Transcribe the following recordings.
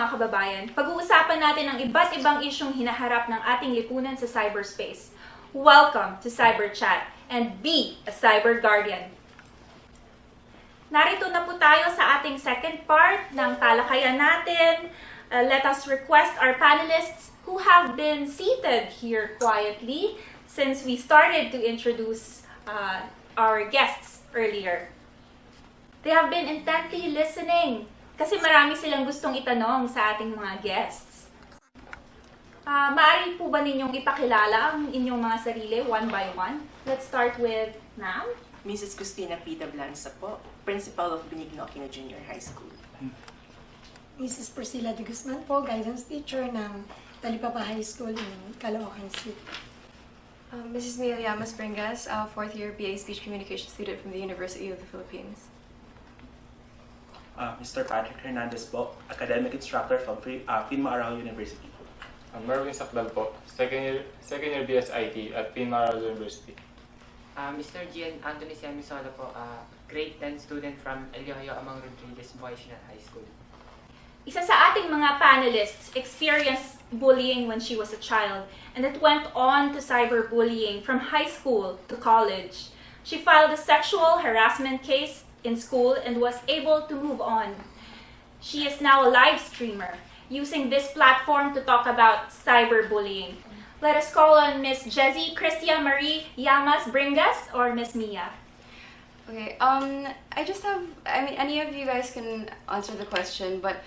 mga kababayan, pag-uusapan natin ang iba't ibang isyong hinaharap ng ating lipunan sa cyberspace. Welcome to CyberChat and be a cyber guardian. Narito na po tayo sa ating second part ng talakayan natin. Let us request our panelists who have been seated here quietly since we started to introduce our guests earlier. They have been intently listening kasi marami silang gustong itanong sa ating mga guests. Maaari po ba ninyong ipakilala ang inyong mga sarili one by one? Let's start with ma'am. Mrs. Cristina P. Dablanza po, Principal of Benigno Aquino Junior High School. Mrs. Priscilla de Guzman po, Guidance Teacher ng Talipapa High School in Caloocan City. Mrs. Mia Llamas Bringas, fourth year BA Speech Communication student from the University of the Philippines. Mr. Patrick Hernandez po, Academic Instructor from Pinmaaraw University. Merwin Sakdal po, second year BSIT at Pinmaaraw University. Mr. Gian Anthony Siamisola po, grade 10 student from Eliohio Amang Rodriguez Vocational High School. Isa sa ating mga panelists experienced bullying when she was a child, and it went on to cyberbullying from high school to college. She filed a sexual harassment case in school and was able to move on. She is now a live streamer, using this platform to talk about cyberbullying. Let us call on Miss Jessie Cristia Marie Llamas Bringas or Miss Mia. Okay, any of you guys can answer the question, but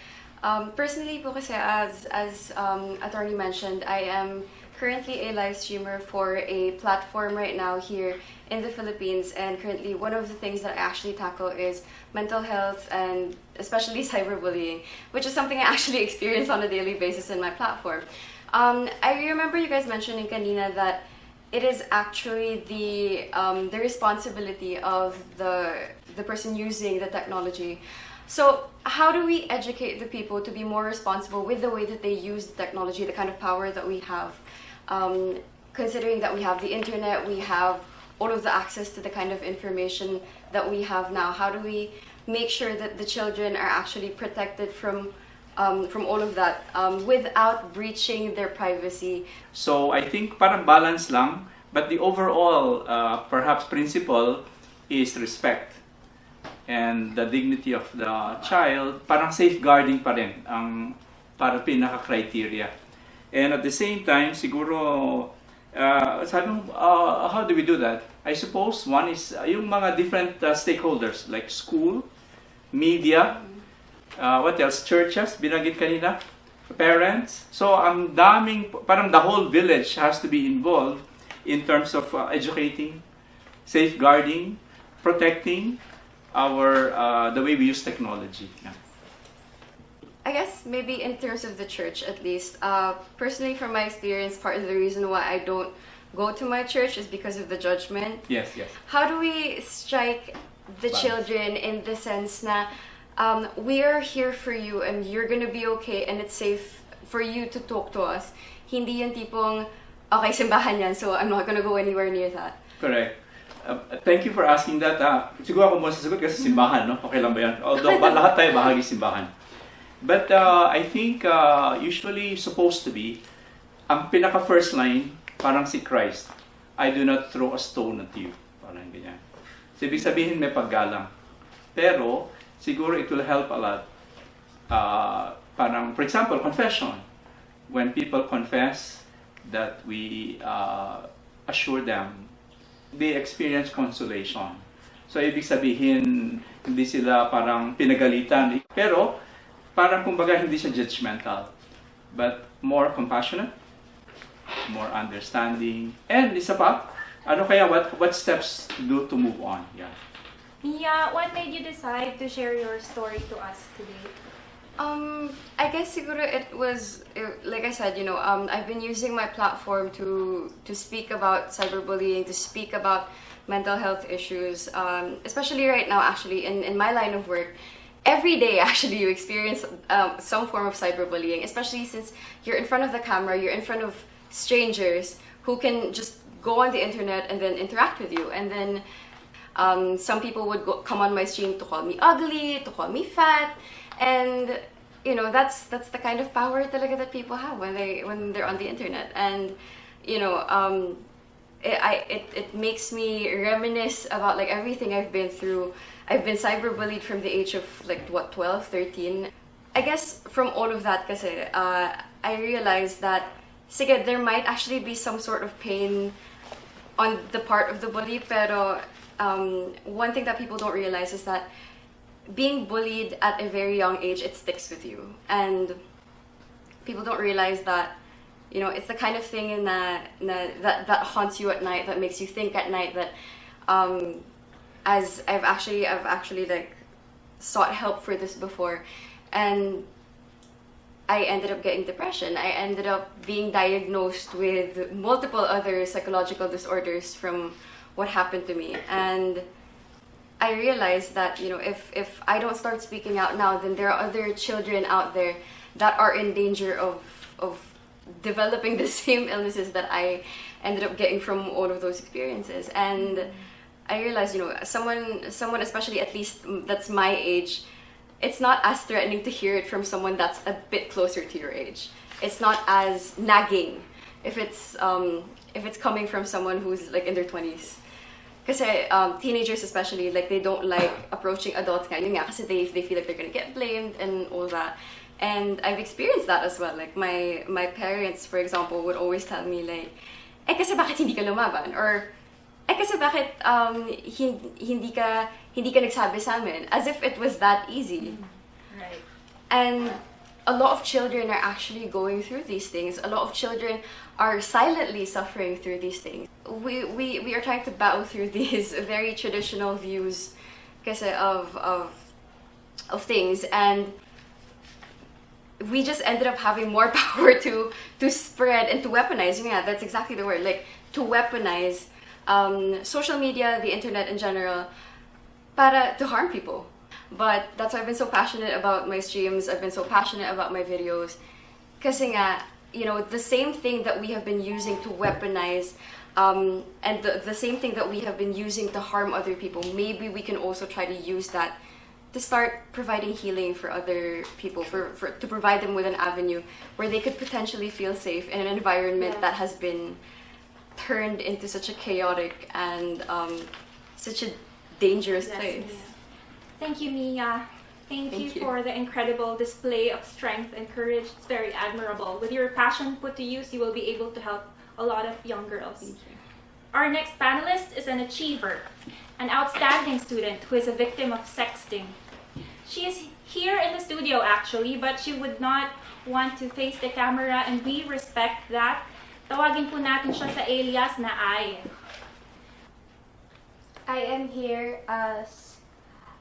personally po kasi as attorney mentioned, I am currently a live streamer for a platform right now here in the Philippines, and currently one of the things that I actually tackle is mental health and especially cyberbullying, which is something I actually experience on a daily basis in my platform. I remember you guys mentioning kanina that it is actually the responsibility of the person using the technology. So how do we educate the people to be more responsible with the way that they use the technology, the kind of power that we have, considering that we have the internet, we have all of the access to the kind of information that we have now? How do we make sure that the children are actually protected from all of that without breaching their privacy? So I think parang balance lang, but the overall perhaps principle is respect and the dignity of the child. Parang safeguarding pa rin ang para pinaka-criteria. And at the same time, siguro, sabi mo, how do we do that? I suppose one is yung mga different stakeholders like school, media, what else? Churches, binanggit kanina, parents. So ang daming, parang the whole village has to be involved in terms of educating, safeguarding, protecting our the way we use technology. Yeah. I guess maybe in terms of the church at least, personally from my experience, part of the reason why I don't go to my church is because of the judgment. Yes, yes. How do we strike the children in the sense na we are here for you and you're gonna be okay and it's safe for you to talk to us? Hindi yung tipong, okay, simbahan yan, so I'm not gonna go anywhere near that. Correct. Thank you for asking that. Siguro ako muna sasagot kasi simbahan, no? Okay lang ba yan? Although lahat tayo bahagi simbahan. But I think usually supposed to be, ang pinaka-first line, parang si Christ, I do not throw a stone at you. Parang ganyan. So, ibig sabihin may paggalang. Pero, siguro it will help a lot. Parang, for example, confession. When people confess that we assure them, they experience consolation. So, ibig sabihin, hindi sila parang pinagalitan. Pero, parang kumbaga hindi siya judgmental, but more compassionate, more understanding, and isa pa, ano kaya, what steps to do to move on? Yeah. Mia, what made you decide to share your story to us today? I guess siguro it was, like I said, I've been using my platform to speak about cyberbullying, to speak about mental health issues, especially right now, actually, in my line of work. Every day, actually, you experience some form of cyberbullying, especially since you're in front of the camera, you're in front of strangers who can just go on the internet and then interact with you. And then some people would come on my stream to call me ugly, to call me fat, and you know, that's the kind of power talaga that people have when they're on the internet. And you know, it makes me reminisce about like everything I've been through. I've been cyberbullied from the age of like what, 12, 13. I guess from all of that kasi, I realized that sige, there might actually be some sort of pain on the part of the bully, pero one thing that people don't realize is that being bullied at a very young age, it sticks with you. And people don't realize that, you know, it's the kind of thing that haunts you at night, that makes you think at night, that as I've actually like sought help for this before, and I ended up getting depression. I ended up being diagnosed with multiple other psychological disorders from what happened to me. And I realized that, you know, if I don't start speaking out now, then there are other children out there that are in danger of developing the same illnesses that I ended up getting from all of those experiences. And I realized, you know, someone especially at least that's my age, it's not as threatening to hear it from someone that's a bit closer to your age. It's not as nagging if it's coming from someone who's like in their 20s. Kasi teenagers especially, like, they don't like approaching adults nga, yun nga, kasi they feel like they're gonna get blamed and all that. And I've experienced that as well. Like my parents, for example, would always tell me like, kasi bakit hindi ka lumaban? Or kasi bakit hindi ka nagsabi sa amin? As if it was that easy. Right. And a lot of children are actually going through these things. A lot of children are silently suffering through these things. We are trying to battle through these very traditional views kasi of things, and we just ended up having more power to spread and to weaponize. Yeah, that's exactly the word. Like, to weaponize social media, the internet in general, to harm people. But that's why I've been so passionate about my streams. I've been so passionate about my videos. Kasi nga, you know, the same thing that we have been using to weaponize, and the same thing that we have been using to harm other people, maybe we can also try to use that to start providing healing for other people, to provide them with an avenue where they could potentially feel safe in an environment that has been turned into such a chaotic and such a dangerous place. Mia. Thank you, Mia. Thank you for the incredible display of strength and courage. It's very admirable. With your passion put to use, you will be able to help a lot of young girls. Thank you. Our next panelist is an achiever, an outstanding student who is a victim of sexting. She is here in the studio actually, but she would not want to face the camera, and we respect that. Tawagin po natin siya sa alias na Ai. I am here as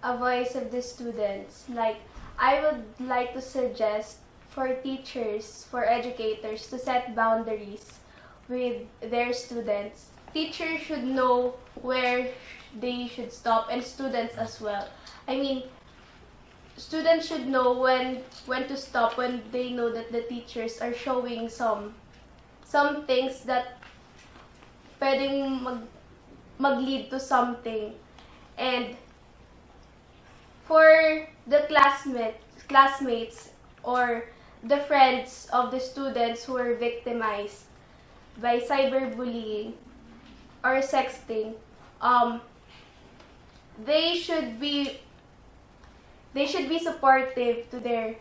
a voice of the students. Like, I would like to suggest for teachers, for educators to set boundaries with their students. Teachers should know where they should stop, and students as well. I mean, students should know when to stop, when they know that the teachers are showing some things that pwedeng mag-lead to something. And for the classmates or the friends of the students who are victimized by cyberbullying or sexting, they should be supportive to their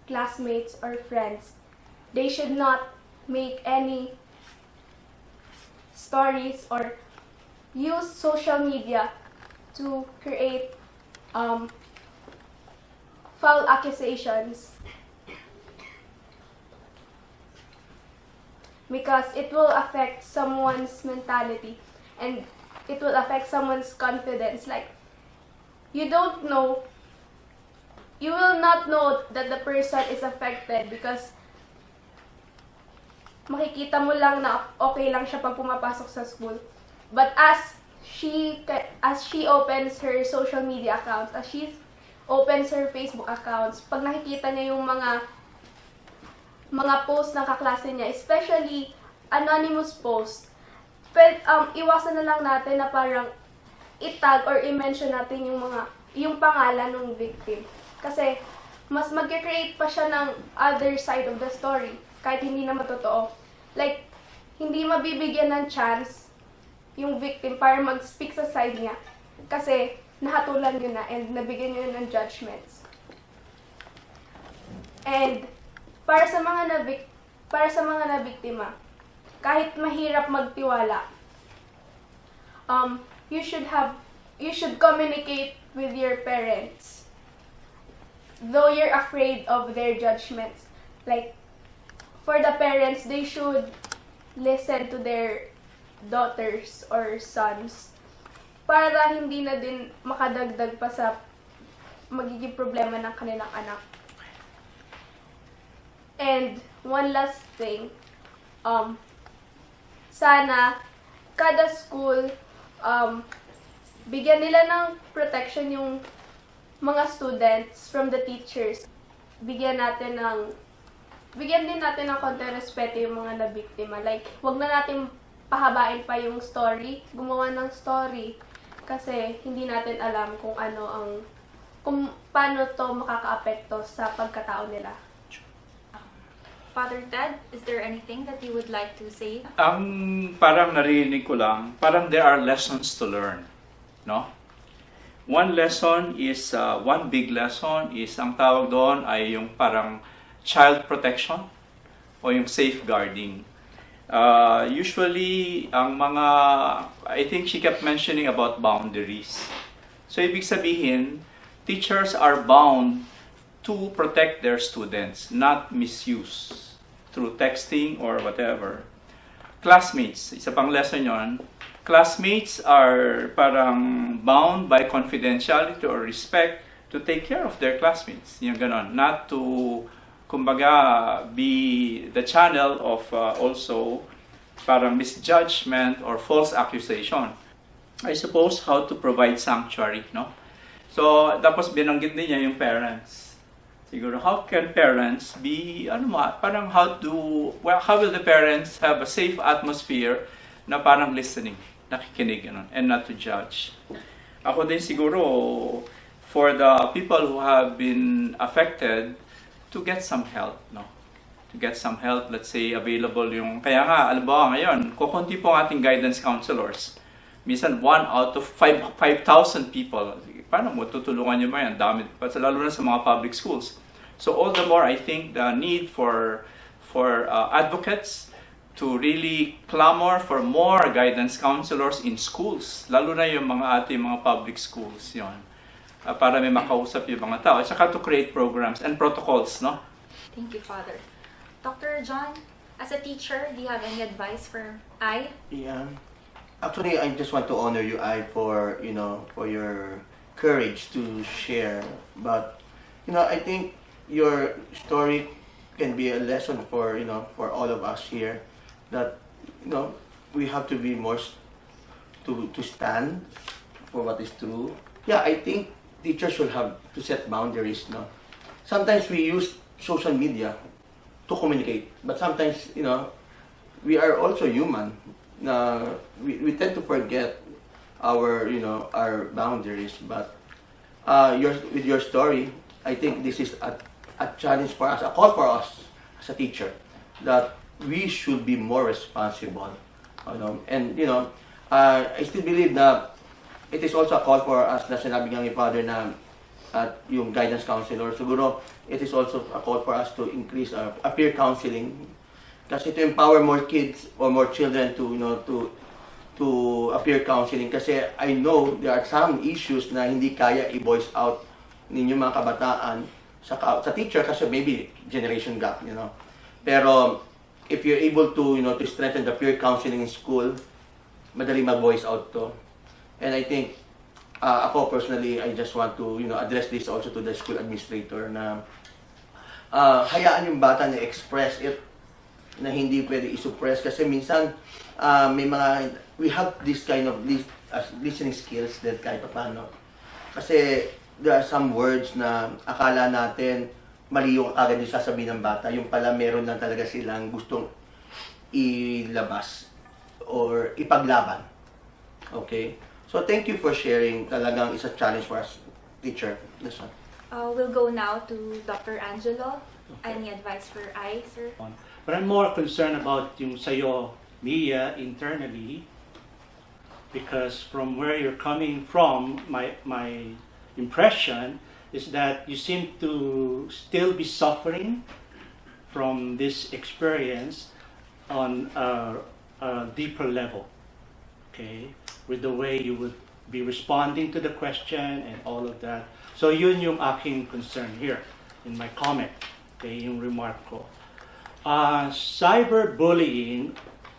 classmates or friends. They should not make any stories or use social media to create foul accusations, because it will affect someone's mentality and it will affect someone's confidence. Like, you will not know that the person is affected because makikita mo lang na okay lang siya pag pumapasok sa school. But as she opens her social media accounts, as she opens her Facebook accounts, pag nakikita niya yung mga post ng kaklase niya, especially anonymous post, iwasan na lang natin na parang itag or i-mention natin yung pangalan ng victim. Kasi mas mag-create pa siya ng other side of the story, kahit hindi naman totoo. Like, hindi mabibigyan ng chance yung victim para mag-speak sa side niya. Kasi, nahatulan nyo na and nabigyan nyo ng judgments. And, para sa mga nabiktima, kahit mahirap magtiwala, you should communicate with your parents. Though you're afraid of their judgments. Like, for the parents, they should listen to their daughters or sons para hindi na din makadagdag pa sa magiging problema ng kanilang anak. And one last thing, sana kada school bigyan nila ng protection yung mga students from the teachers. Bigyan din natin ng konti respeto yung mga nabiktima. Like, wag na natin pahabain pa yung story, gumawa ng story. Kasi hindi natin alam kung paano to makakaapekto sa pagkatao nila. Father Ted, is there anything that you would like to say? Parang narinig ko lang, parang there are lessons to learn, no? One big lesson is, ang tawag doon ay yung parang child protection o yung safeguarding. Usually, I think she kept mentioning about boundaries. So, ibig sabihin, teachers are bound to protect their students, not misuse through texting or whatever. Classmates, isa pang lesson yon. Classmates are parang bound by confidentiality or respect to take care of their classmates. Yung ganon. Not to, kumbaga, be the channel of also parang misjudgment or false accusation. I suppose how to provide sanctuary, no? So, tapos binanggit din niya yung parents. Siguro, how can parents be, how will the parents have a safe atmosphere na parang listening, nakikinig, and not to judge. Ako din siguro, for the people who have been affected, to get some help, no? To get some help, let's say, available yung, kaya nga, alam ba ngayon, kukunti po ang ating guidance counselors. Minsan, 1 out of 5,000 people. Paano mo tutulungan nyo ba yan? Dami, lalo na sa mga public schools. So all the more, I think the need for advocates to really clamor for more guidance counselors in schools, lalo na yung ating mga public schools, yon, para may makausap yung mga tao. At saka to create programs and protocols, no? Thank you, Father. Dr. John, as a teacher, do you have any advice for I? Yeah. Actually, I just want to honor you, for your courage to share. But, I think your story can be a lesson for all of us here, that we have to be more to stand for what is true. Yeah, I think teachers should have to set boundaries. No, sometimes we use social media to communicate, but sometimes we are also human. We tend to forget our boundaries. But with your story, I think this is a challenge for us, a call for us as a teacher, that we should be more responsible. And I still believe that it is also a call for us, na sinabi nga ni Father na at yung guidance counselor, siguro it is also a call for us to increase our peer counseling, kasi to empower more kids or more children to peer counseling. Kasi I know there are some issues na hindi kaya i-voice out ninyo mga kabataan sa teacher, kasi maybe generation gap, Pero if you're able to to strengthen the peer counseling in school, madali ma-voice out to. And I think ako personally, I just want to address this also to the school administrator, na hayaan yung bata na express it, na hindi pwede i-suppress, kasi minsan we have this kind of listening skills that kahit paano. Kasi there are some words na akala natin mali yung agad yung sasabihin ng bata, yung pala meron na talaga silang gustong ilabas or ipaglaban. Okay? So thank you for sharing. Talagang is a challenge for us, teacher. This one. We'll go now to Dr. Angelo. Any advice for I, sir? But I'm more concerned about yung sa'yo, Mia, internally, because from where you're coming from, my impression is that you seem to still be suffering from this experience on a deeper level, okay? With the way you would be responding to the question and all of that. So yun yung aking concern here in my comment, okay, yung remark ko. Cyberbullying,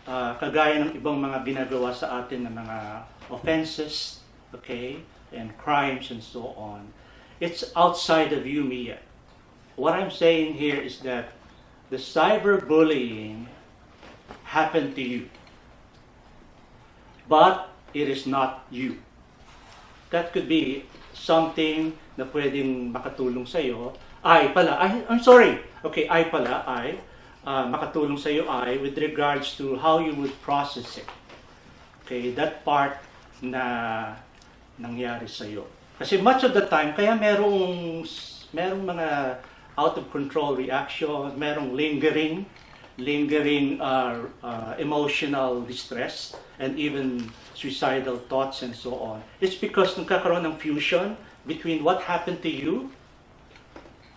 kagaya ng ibang mga ginagawa sa atin ng mga offenses, okay, and crimes and so on, it's outside of you, Mia. What I'm saying here is that the cyberbullying happened to you, but it is not you. That could be something na pwedeng makatulong sa'yo. I'm sorry. Okay, makatulong sa'yo with regards to how you would process it. Okay, that part na nangyari sa'yo. Kasi much of the time, kaya merong mga out of control reaction, merong lingering emotional distress, and even suicidal thoughts and so on. It's because nagkakaroon ng fusion between what happened to you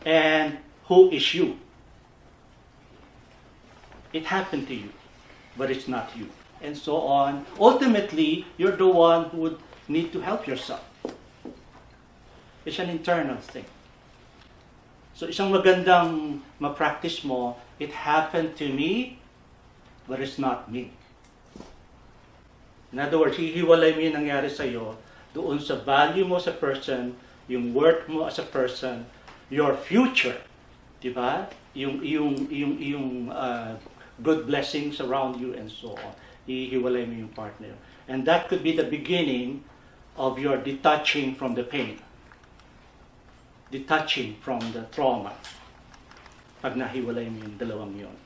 and who is you. It happened to you, but it's not you, and so on. Ultimately, you're the one who would need to help yourself. It's an internal thing. So isang magandang ma-practice mo, it happened to me, but it's not me. In other words, hihiwalay mo yung nangyari sa'yo doon sa value mo sa person, yung worth mo as a person, your future, di ba? Yung good blessings around you and so on. Hihiwalay mo yung partner. And that could be the beginning of your detaching from the pain. Detaching from the trauma. Pag nahiwalay mo yung dalawang yun.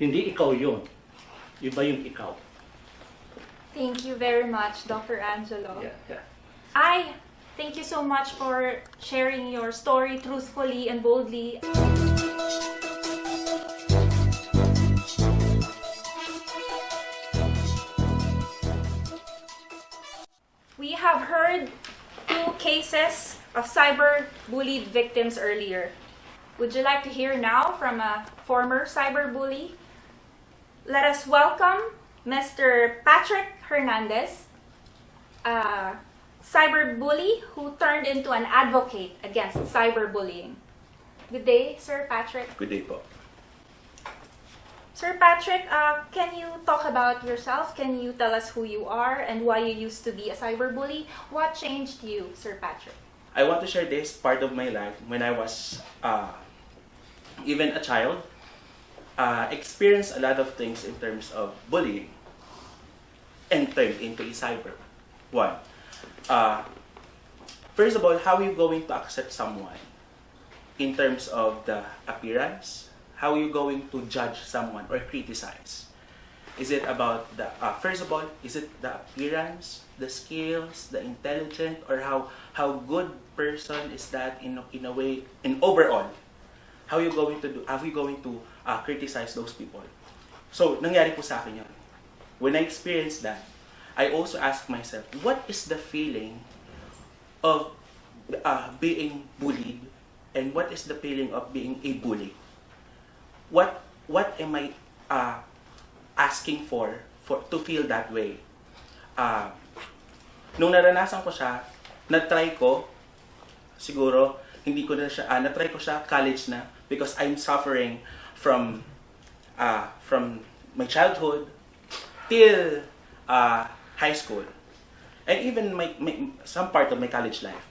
Hindi ikaw yun. Iba yung ikaw. Thank you very much, Dr. Angelo. Yeah. I thank you so much for sharing your story truthfully and boldly. We have heard 2 cases of cyber-bullied victims earlier. Would you like to hear now from a former cyberbully? Let us welcome Mr. Patrick Hernandez, a cyberbully who turned into an advocate against cyberbullying. Good day, Sir Patrick. Good day po. Sir Patrick, can you talk about yourself? Can you tell us who you are and why you used to be a cyberbully? What changed you, Sir Patrick? I want to share this part of my life when I was even a child. Experienced a lot of things in terms of bullying and turned into a cyber one. First of all, how are you going to accept someone in terms of the appearance? How are you going to judge someone or criticize? Is it about the, first of all, is it the appearance, the skills, the intelligence, or how good person is that in a way, in overall? How are you going to criticize those people? So, nangyari po sa akin yun. When I experienced that, I also asked myself, what is the feeling of being bullied, and what is the feeling of being a bully? What am I asking for to feel that way? Nung naranasan ko siya, na-try ko, siguro, hindi ko na siya, na-try ko siya college na, because I'm suffering from my childhood till high school, and even some part of my college life.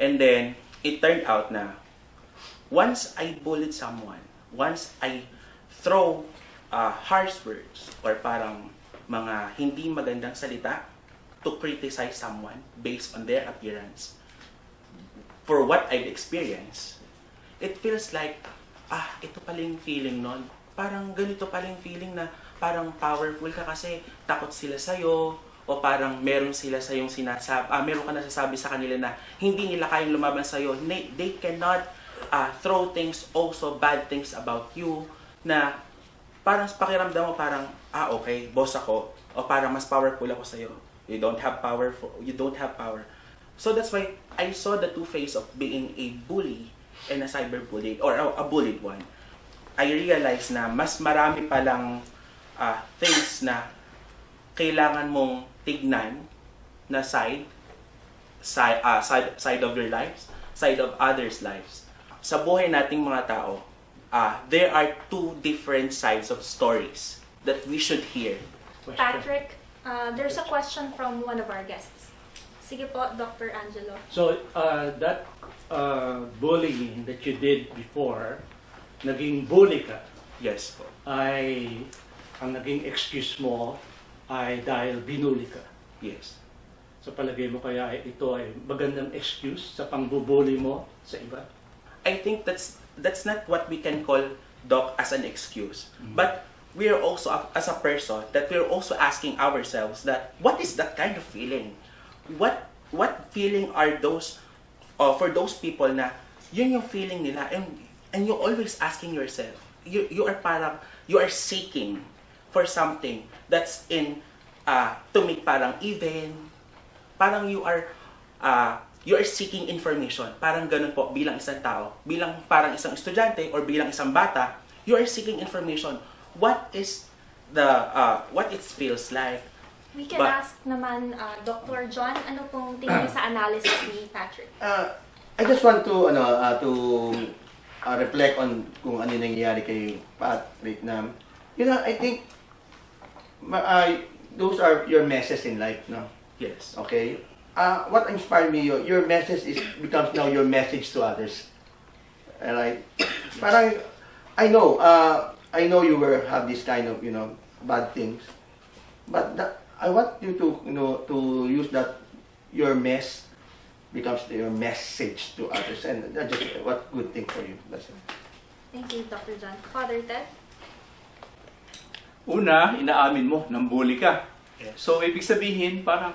And then, it turned out na, once I bullied someone, once I throw harsh words or parang mga hindi magandang salita to criticize someone based on their appearance, for what I've experienced, it feels like, ito pala yung feeling nun. Parang ganito pala yung feeling na parang powerful ka kasi takot sila sa'yo, o o parang meron sila sa yung meron ka nasasabi sa kanila na hindi nila kayang lumaban sa iyo. They cannot throw things, also bad things about you, na parang pakiramdam mo parang, okay, boss ako, o parang mas powerful ako sa iyo. You don't have power. So that's why I saw the two faces of being a bully and a cyberbully, or a bullied one. I realized na mas marami palang things na kailangan mong tignan na side of your lives, side of others' lives. Sa buhay nating mga tao, there are two different sides of stories that we should hear. Patrick, there's a question from one of our guests. Sige po, Dr. Angelo. So, that bullying that you did before, naging bully ka, Yes po. ang naging excuse mo ay dahil binuli ka. Yes. Sa palagay mo kaya ito ay magandang excuse sa pangbubuli mo sa iba? I think that's not what we can call, Doc, as an excuse. But we are also, as a person, that we're also asking ourselves that, what is that kind of feeling? What feeling are those, for those people na, yun yung feeling nila, and you're always asking yourself, you are seeking for something that's to make parang even, parang you are seeking information. Parang ganun po, bilang isang tao, bilang parang isang estudyante, or bilang isang bata, you are seeking information. What it feels like. We can ask naman, Dr. John, ano pong tingin niyo sa analysis ni Patrick? I just want to reflect on kung ano nangyayari kay Patrick na, I think those are your messes in life, no? Yes. Okay? What inspired me, your message becomes now your message to others. Alright? Parang, I know you will have this kind of, bad things. But I want you to use that, your mess becomes your message to others. And that's just what good thing for you. That's it. Thank you, Dr. John. Father Ted? Una, inaamin mo, nang bully ka. Yes. So, ibig sabihin, parang,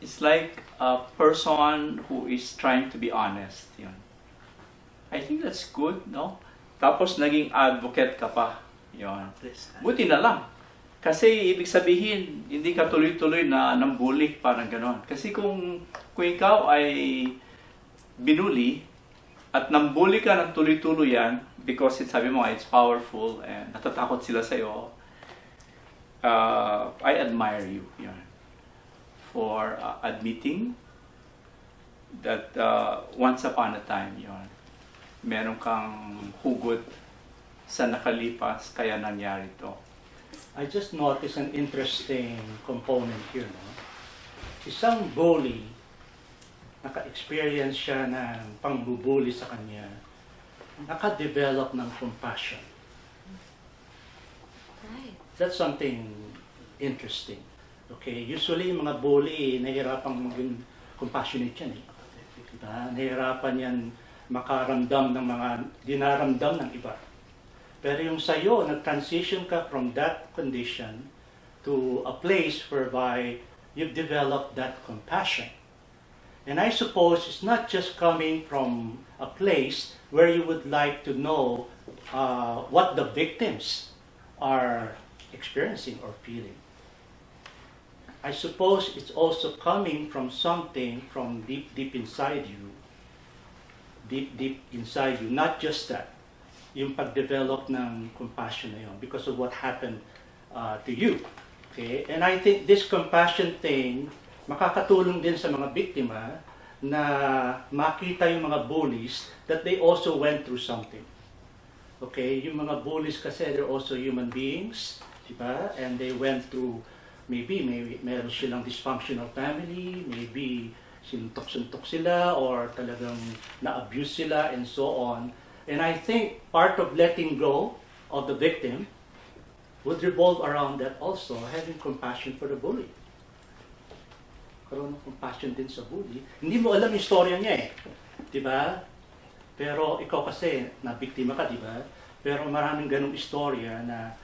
it's like a person who is trying to be honest. Yun. I think that's good, no? Tapos, naging advocate ka pa. Yun. Buti na lang. Kasi, ibig sabihin, hindi ka tuloy-tuloy na nambuli, parang ganon. Kasi kung ikaw ay binuli, at nambuli ka ng tuloy-tuloy yan, because sabi mo, it's powerful, and natatakot sila sa'yo, I admire you. Yun. For admitting that once upon a time, meron kang hugot sa nakalipas, kaya nangyari to. I just noticed an interesting component here. No? Isang bully, naka-experience siya ng pangbubuli sa kanya, naka-develop ng compassion. Right. That's something interesting. Okay, usually yung mga bully, nahihirapang maging compassionate yan. Diba? Nahihirapan yan makaramdam ng mga dinaramdam ng iba. Pero yung sa'yo, nag-transition ka from that condition to a place whereby you've developed that compassion. And I suppose it's not just coming from a place where you would like to know what the victims are experiencing or feeling. I suppose it's also coming from something from deep inside you. Deep inside you. Not just that. Yung pag-develop ng compassion na yun because of what happened to you. Okay? And I think this compassion thing, makakatulong din sa mga biktima na makita yung mga bullies that they also went through something. Okay? Yung mga bullies kasi, they're also human beings, diba? And they went through, maybe meron silang dysfunctional family, maybe sinuntok-suntok sila, or talagang na-abuse sila, and so on. And I think part of letting go of the victim would revolve around that also, having compassion for the bully. Karoon ng compassion din sa bully. Hindi mo alam yung storya niya diba? Pero ikaw kasi, nabiktima ka, diba? Pero maraming ganung istorya na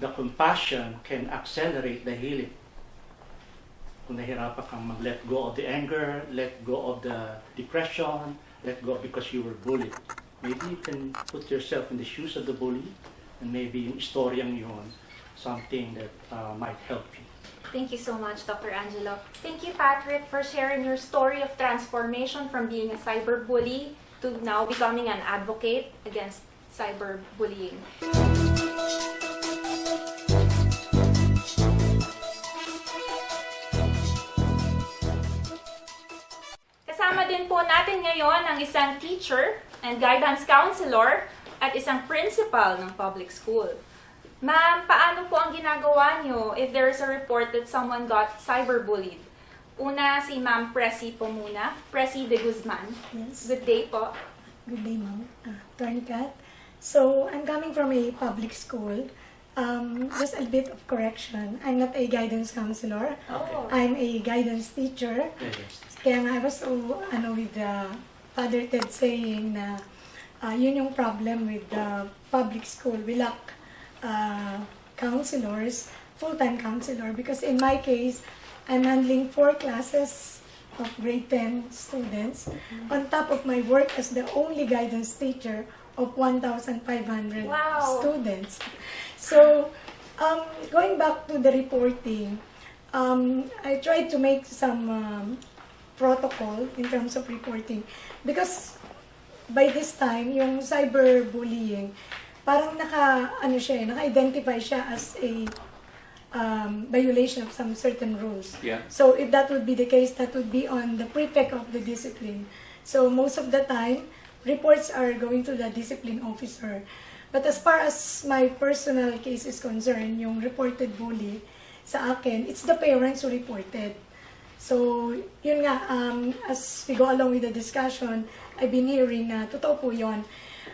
the compassion can accelerate the healing. kung nahirapan kang mag-let go of the anger, let go of the depression, let go because you were bullied. Maybe you can put yourself in the shoes of the bully, and maybe yung istoryang yun, something that might help you. Thank you so much, Dr. Angelo. Thank you, Patrick, for sharing your story of transformation from being a cyberbully to now becoming an advocate against cyberbullying. Kasama din po natin ngayon ang isang teacher and guidance counselor at isang principal ng public school. Ma'am, paano po ang ginagawa nyo if there is a report that someone got cyberbullied? Una, si Ma'am Presi po muna. Presi de Guzman. Yes. Good day po. Good day, ma'am. Attorney Kat. So, I'm coming from a public school. Just a bit of correction. I'm not a guidance counselor. Oh. I'm a guidance teacher. Kaya nga, I was so, with Father Ted saying na yun yung problem with the public school. We lack counselors, full-time counselor, because in my case, I'm handling 4 classes of grade 10 students on top of my work as the only guidance teacher of 1,500 Wow. students. So, going back to the reporting, I tried to make some protocol in terms of reporting because by this time, yung cyberbullying, parang naka-identify siya as a violation of some certain rules. Yeah. So if that would be the case, that would be on the prefect of the discipline. So most of the time, reports are going to the discipline officer. But as far as my personal case is concerned, yung reported bully sa akin, it's the parents who reported. So yun nga, as we go along with the discussion, I've been hearing na totoo po yun.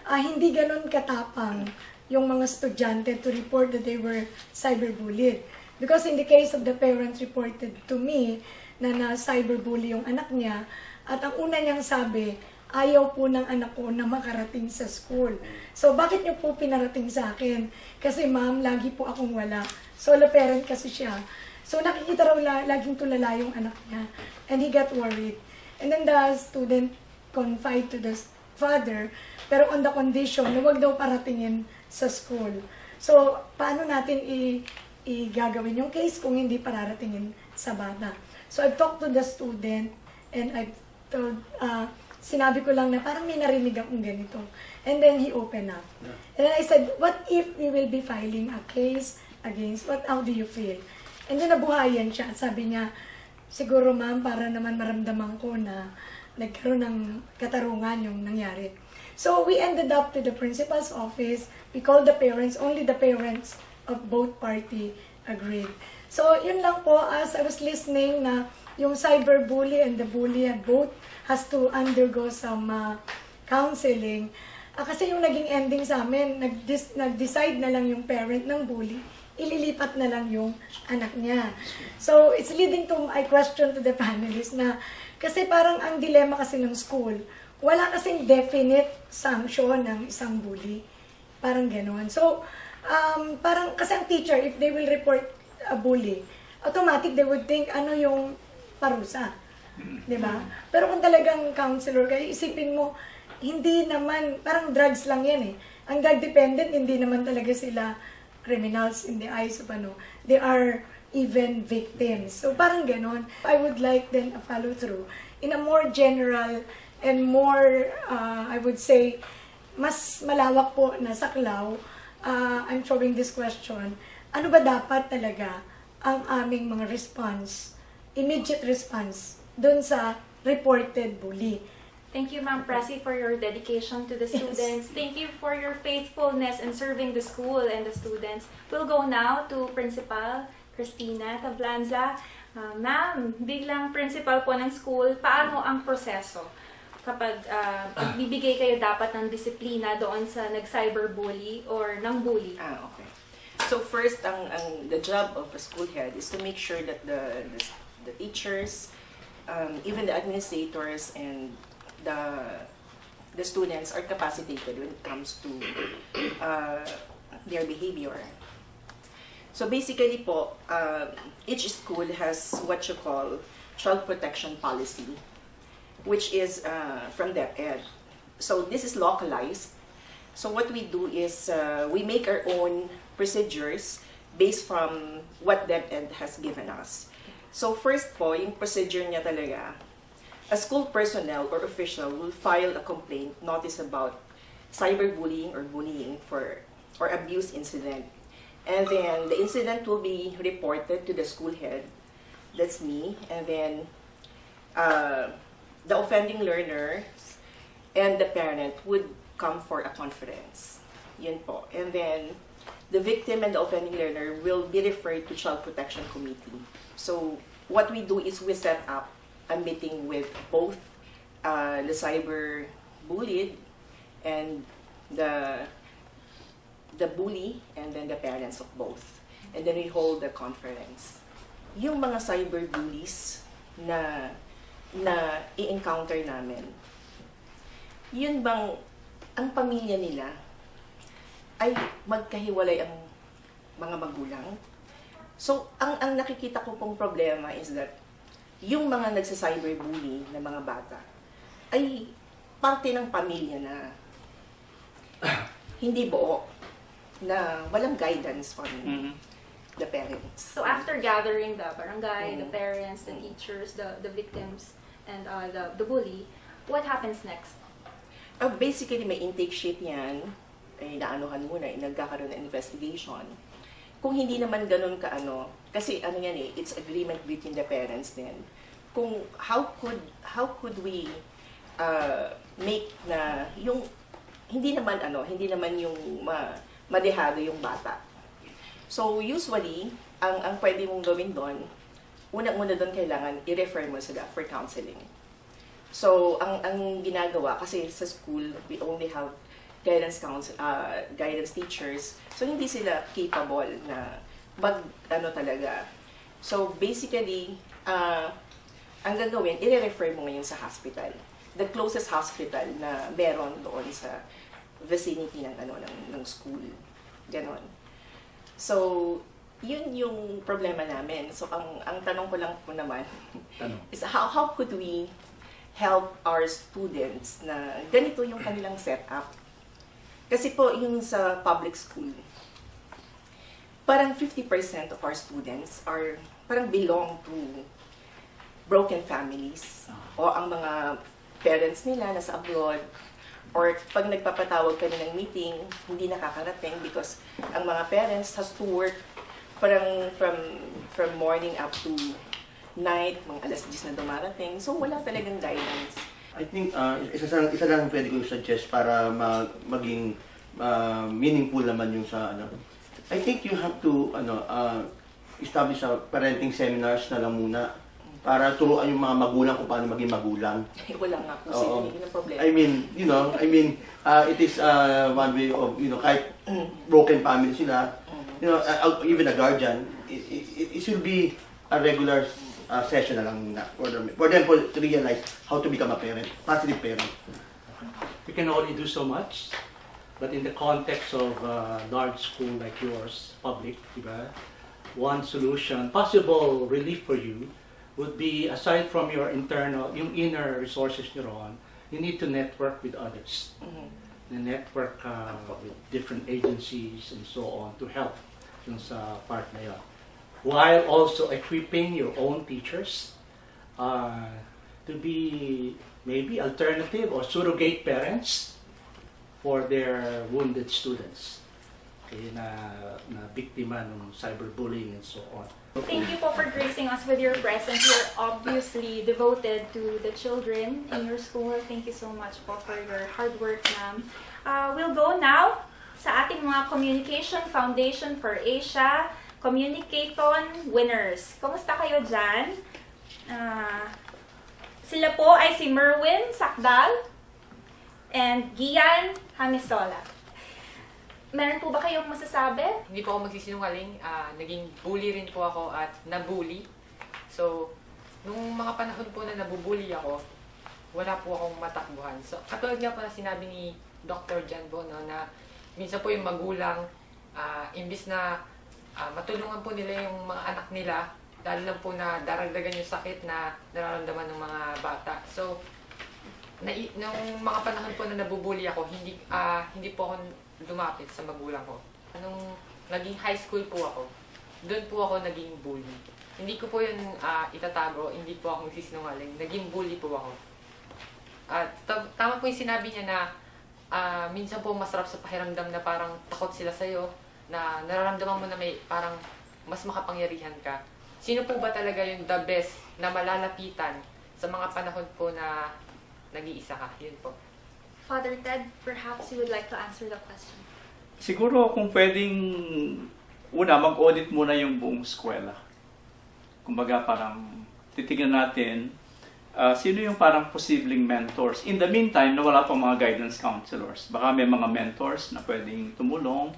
Hindi ganun katapang yung mga estudyante to report that they were cyberbullied. Because in the case of the parents reported to me na cyberbully yung anak niya, at ang una niyang sabi, ayaw po ng anak ko na makarating sa school. So, bakit niyo po pinarating sa akin? Kasi ma'am, lagi po akong wala. Solo parent kasi siya. So, nakikita raw laging tulala yung anak niya. And he got worried. And then the student confided to the father, pero on the condition na wag daw paratingin sa school. So, paano natin i-gagawin yung case kung hindi pararatingin sa bata? So, I've talked to the student and I've told, sinabi ko lang na parang may narinig akong ganito. And then he opened up. And then I said, what if we will be filing a case against, how do you feel? And then nabuhayan siya at sabi niya, siguro ma'am, para naman maramdaman ko na nagkaroon ng katarungan yung nangyari. So we ended up to the principal's office. We called the parents. Only the parents of both party agreed. So yun lang po, as I was listening na yung cyberbully and the bully both has to undergo some counseling. Kasi yung naging ending sa amin, nag-decide na lang yung parent ng bully, ililipat na lang yung anak niya. So it's leading to my question to the panelists na kasi parang ang dilema kasi ng school, wala kasing definite sanction ng isang bully. Parang gano'n. So, parang kasi ang teacher, if they will report a bully, automatic they would think ano yung parusa. Diba? Pero kung talagang counselor kayo, isipin mo, hindi naman, parang drugs lang yan eh. Ang drug dependent, hindi naman talaga sila criminals in the eyes of they are even victims. So parang ganon. I would like then a follow through in a more general and more, I would say, mas malawak po na saklaw. I'm throwing this question. Ano ba dapat talaga ang aming mga response, immediate response, dun sa reported bully? Thank you, Ma'am Presi, for your dedication to the students. Thank you for your faithfulness in serving the school and the students. We'll go now to Principal Cristina Tablanza. Ma'am, biglang principal po ng school, paano ang proseso kapag bibigay kayo dapat ng disiplina doon sa nag-cyberbully or ng bully? Okay. So first, the job of a school head is to make sure that the teachers, even the administrators and the students are capacitated when it comes to their behavior. So basically po, each school has what you call child protection policy, which is from DepEd. So this is localized. So what we do is we make our own procedures based from what DepEd has given us. So first po, yung procedure niya talaga, a school personnel or official will file a complaint notice about cyberbullying or bullying or abuse incident. And then the incident will be reported to the school head, that's me, and then the offending learner and the parent would come for a conference. Yun po. And then the victim and the offending learner will be referred to Child Protection Committee. So what we do is we set up a meeting with both the cyber bullied and the bully and then the parents of both. And then we hold the conference. Yung mga cyber bullies na i-encounter namin, yun bang ang pamilya nila ay magkahiwalay ang mga magulang? So, ang nakikita ko pong problema is that yung mga nagsa-cyberbully na mga bata ay parte ng pamilya na hindi buo, na walang guidance from the parents. So after gathering the barangay, the parents, the teachers, the victims, and the bully, what happens next? Basically, may intake sheet yan. Naanuhan muna, nagkakaroon ng investigation. Kung hindi naman ganun kasi yan it's agreement between the parents then. Kung how could we make na yung hindi naman yung madehado yung bata. So usually, ang pwede mong gawin doon, unang-una doon kailangan i-refer mo sila for counseling. So ang ginagawa kasi sa school we only have guidance teachers. So hindi sila capable na talaga. So basically, ang gagawin, i-refer mo ngayon sa hospital. The closest hospital na meron doon sa vicinity ng school. Ganon. So, yun yung problema namin. So, ang tanong ko lang po naman is how could we help our students na ganito yung kanilang setup? Kasi po, yung sa public school, parang 50% of our students are parang belong to broken families. O ang mga parents nila nasa abroad, or pag nagpapatawag kami ng meeting, hindi nakakarating because ang mga parents has to work parang from morning up to night, mga alas 10 na dumarating. So wala talagang guidance. I think isa lang pwede kong suggest para maging meaningful naman yung sa I think you have to establish parenting seminars na lang muna para turuan yung mga magulang kung paano maging magulang. Wala nga po sila yung problema. It is one way of, kahit broken family sila, even a guardian, it should be a regular session na lang muna for them to realize how to become a parent, positive parent. We can only do so much, but in the context of a large school like yours, public, diba? One solution, possible relief for you, would be, aside from your yung inner resources you're on, you need to network with others. The network with different agencies and so on to help dun sa part na yun. While also equipping your own teachers to be maybe alternative or surrogate parents for their wounded students na biktima ng cyberbullying and so on. Thank you po for gracing us with your presence. You're obviously devoted to the children in your school. Thank you so much po for your hard work, ma'am. We'll go now sa ating mga Communication Foundation for Asia Communicaton winners. Kumusta kayo dyan? Sila po ay si Merwin Sakdal and Gian Hamisola. Meron po ba kayong masasabi? Hindi po ako magsisinungaling. Naging bully rin po ako at nabully. So, nung mga panahon po na nabubully ako, wala po akong matakbuhan. So, katulad nga po na sinabi ni Dr. Jan po, no, na minsan po yung magulang, imbis na matulungan po nila yung mga anak nila, lalo lang po na daragdagan yung sakit na nararamdaman ng mga bata. So, nung mga panahon po na nabubuli ako, hindi po ako lumapit sa magulang ko. Nung naging high school po ako, doon po ako naging bully. Hindi ko po yun itatago, hindi po ako magsisinungaling. Naging bully po ako. At tama po yung sinabi niya na minsan po masarap sa pakiramdam na parang takot sila sa'yo, na nararamdaman mo na may parang mas makapangyarihan ka. Sino po ba talaga yung the best na malalapitan sa mga panahon po na nag-iisa ka? Yun po. Father Ted, perhaps you would like to answer the question. Siguro kung pwedeng, una, mag-audit muna yung buong eskwela. Kumbaga parang titignan natin sino yung parang posibleng mentors. In the meantime, na wala pang mga guidance counselors. Baka may mga mentors na pwedeng tumulong.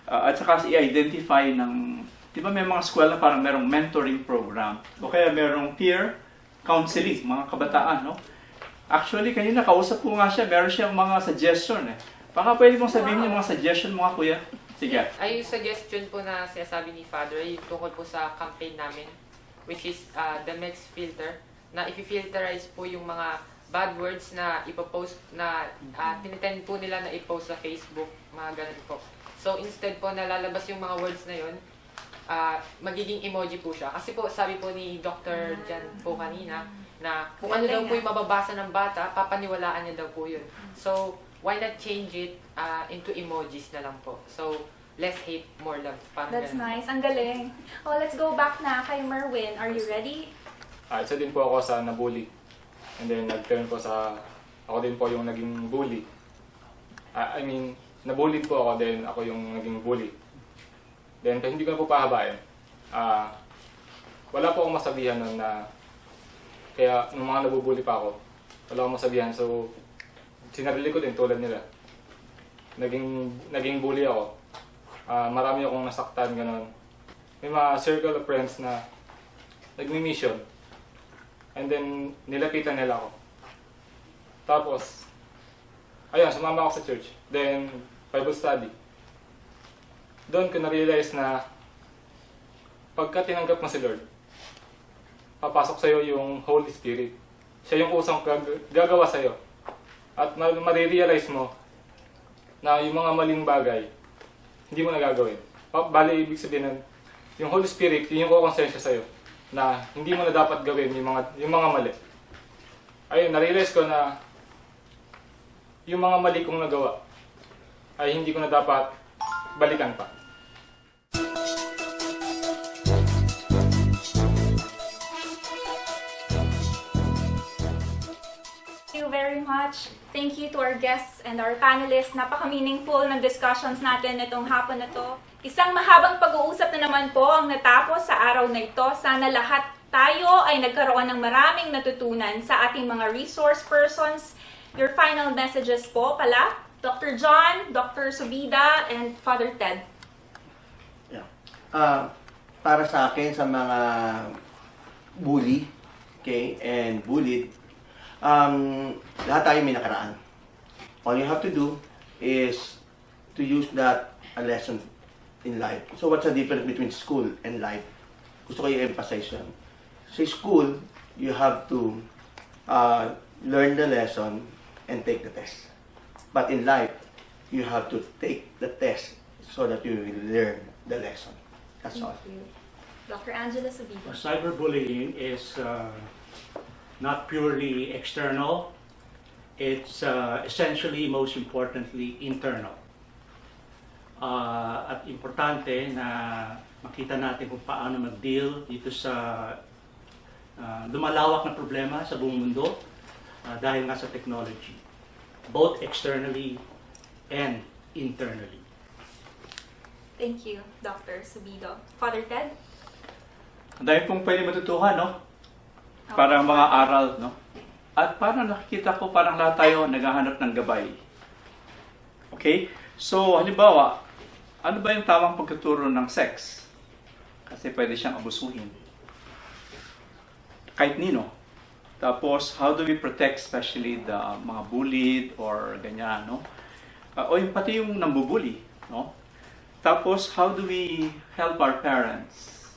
At saka i-identify ng, di ba may mga eskwela parang merong mentoring program. O kaya merong peer counseling, mga kabataan, no? Actually, kanina kausap ko nga siya, meron siyang mga suggestion eh. Baka pwede mong sabihin yung mga suggestion mga kuya? Sige. Ay, yung suggestion po na sinasabi ni Father ay tungkol po sa campaign namin, which is the mix filter, na i-filterize po yung mga bad words na ipopost, na tinitend po nila na i-post sa Facebook, mga ganun po. So, instead po na lalabas yung mga words na yun, magiging emoji po siya. Kasi po, sabi po ni Dr. Jan po kanina, na kung ano daw po yung mababasa ng bata, papaniwalaan niya daw po yun. So, why not change it into emojis na lang po? So, less hate, more love. Parang That's ganun. nice. Ang galing. Oh, let's go back na kay Merwin. Are you ready? Isa din po ako sa nabully. And then nag-turn po sa, ako din po yung naging bully. I mean, nabullied po ako, then ako yung naging bully. Then hindi ko na po pahabain. Wala po akong masabihan nun na, kaya nung mga nabubully pa ako, wala akong masabihan. So, sinarili ko din tulad nila. Naging bully ako. Marami akong nasaktan, gano'n. May mga circle of friends na nagmi-mission. And then, nilapitan nila ako. Tapos, ayun, sumama ako sa church. Then, Bible study. Doon ko na-realize na pagka tinanggap mo si Lord, papasok sa'yo yung Holy Spirit. Siya yung kusang gagawa sa'yo. At marirealize mo na yung mga maling bagay, hindi mo na gagawin. Bali, ibig sabihin nun, yung Holy Spirit, yun yung kukonsensya sa'yo na hindi mo na dapat gawin yung mga mali. Ayun, narealize ko na yung mga mali kong nagawa ay hindi ko na dapat balikan pa. Thank you very much. Thank you to our guests and our panelists. Napaka-meaningful ng discussions natin itong hapon na to. Isang mahabang pag-uusap na naman po ang natapos sa araw na ito. Sana lahat tayo ay nagkaroon ng maraming natutunan sa ating mga resource persons. Your final messages po pala, Dr. John, Dr. Subida, and Father Ted. Yeah. Para sa akin, sa mga bully, okay, and bullied, lahat tayo may nakaraan. All you have to do is to use that a lesson in life. So what's the difference between school and life? Gusto ko i-emphasize yan. Sa school, you have to learn the lesson and take the test. But in life, you have to take the test so that you will learn the lesson. That's all. Thank you. Dr. Angela Subida. Cyberbullying is not purely external. It's essentially, most importantly, internal. At importante na makita natin kung paano mag-deal dito sa lumalawak na problema sa buong mundo dahil nga sa technology, both externally and internally. Thank you, Dr. Subido. Father Ted? Ang dami pong pwede matutuhan, no? Parang mga aral, no? At parang nakikita ko, parang lahat tayo naghahanap ng gabay. Okay? So, halimbawa, ano ba yung tamang pagtuturo ng sex? Kasi pwede siyang abusuhin. Kahit nino. Tapos, how do we protect especially the mga bullied or ganyan, no? O yung pati yung nambubuli, no? Tapos, how do we help our parents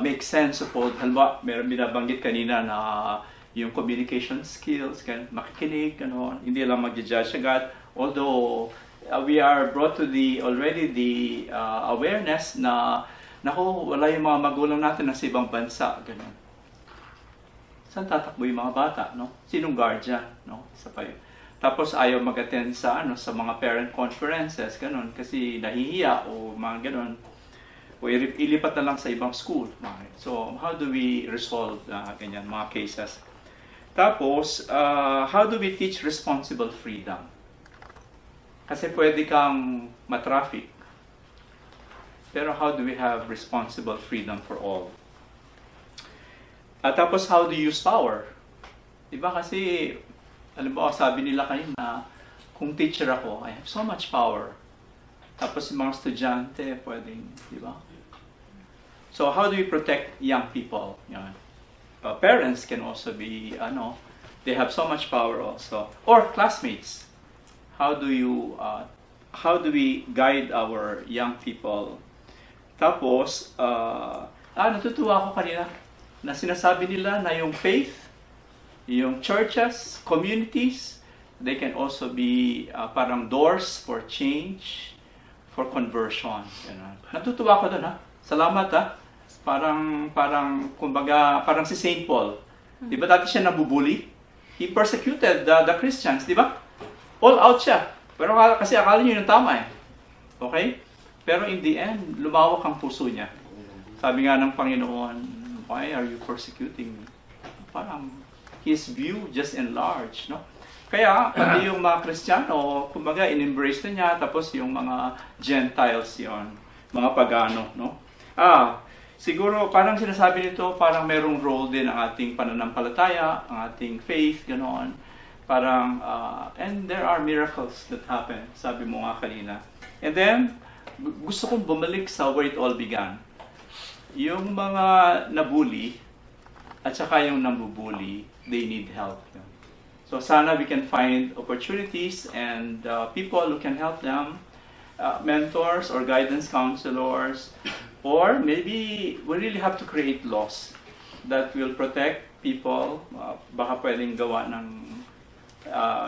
make sense of all? Halimbawa, meron binabanggit kanina na yung communication skills, makikinig, hindi lang mag-judge agad. Although, we are brought to already the awareness na, naku, wala yung mga magulang natin na sa ibang bansa, ganun. Saan tatakbo yung mga bata, no? Sinong guardian, no? Isa pa yun. Tapos ayaw mag-attend sa mga parent conferences, ganun, kasi nahihiya o mga ganun. O ilipat na lang sa ibang school. So, how do we resolve ganyan, mga cases? Tapos, how do we teach responsible freedom? Kasi pwede kang matraffic. Pero how do we have responsible freedom for all? At tapos, how do you use power? Diba kasi, alam mo, sabi nila kanina, kung teacher ako, I have so much power. Tapos yung mga estudyante, pwedeng, diba? So, how do we protect young people? Yan. Parents can also be, they have so much power also. Or classmates. How do we guide our young people? Tapos, natutuwa ako kanina na sinasabi nila na yung faith, yung churches, communities, they can also be parang doors for change, for conversion. Natutuwa ako doon, ha? Salamat, ha? Kumbaga, parang si Saint Paul. Di ba dati siya nabubuli? He persecuted the Christians, di ba? All out siya. Pero kasi akala niyo yung tama eh. Okay? Pero in the end, lumawak ang puso niya. Sabi nga ng Panginoon, why are you persecuting me? Parang his view just enlarged, no? Kaya, pati yung mga Kristiyano, kumbaga, in-embrace na niya, tapos yung mga Gentiles yon, mga pagano, no? Siguro, parang sinasabi nito, parang merong role din ang ating pananampalataya, ang ating faith, ganoon. Parang, and there are miracles that happen, sabi mo nga kanina. And then, gusto kong bumalik sa where it all began. Yung mga nabully, at saka yung nambubully, they need help. So sana we can find opportunities and people who can help them, mentors or guidance counselors, or maybe we really have to create laws that will protect people. Baka pwedeng gawa ng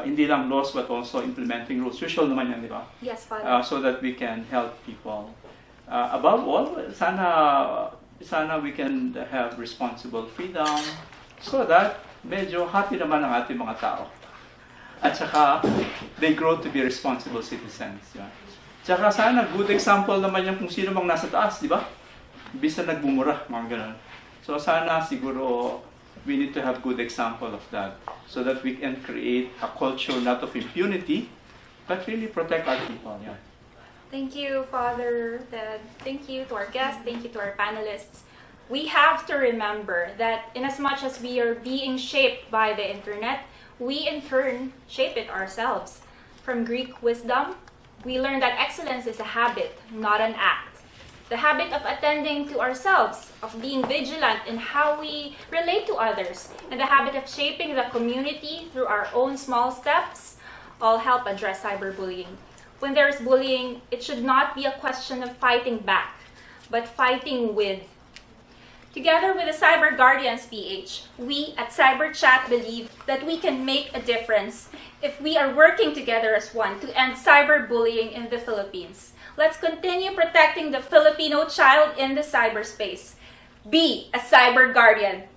hindi lang laws but also implementing rules. Usual naman yan, di ba? Yes, Father. So that we can help people. Above all, sana we can have responsible freedom so that medyo happy naman ang ating mga tao. At saka, they grow to be responsible citizens. Yeah. Tsaka sana, good example naman yung kung sino mang nasa taas, di ba? Bisa nagbumura, mga ganun. So sana siguro, we need to have good example of that so that we can create a culture not of impunity, but really protect our people. Yeah. Thank you, Father, Dad. Thank you to our guests. Thank you to our panelists. We have to remember that inasmuch as we are being shaped by the internet, we in turn shape it ourselves. From Greek wisdom, we learn that excellence is a habit, not an act. The habit of attending to ourselves, of being vigilant in how we relate to others, and the habit of shaping the community through our own small steps all help address cyberbullying. When there is bullying, it should not be a question of fighting back, but fighting with. Together with the Cyber Guardians PH, we at CyberChat believe that we can make a difference if we are working together as one to end cyberbullying in the Philippines. Let's continue protecting the Filipino child in the cyberspace. Be a Cyber Guardian.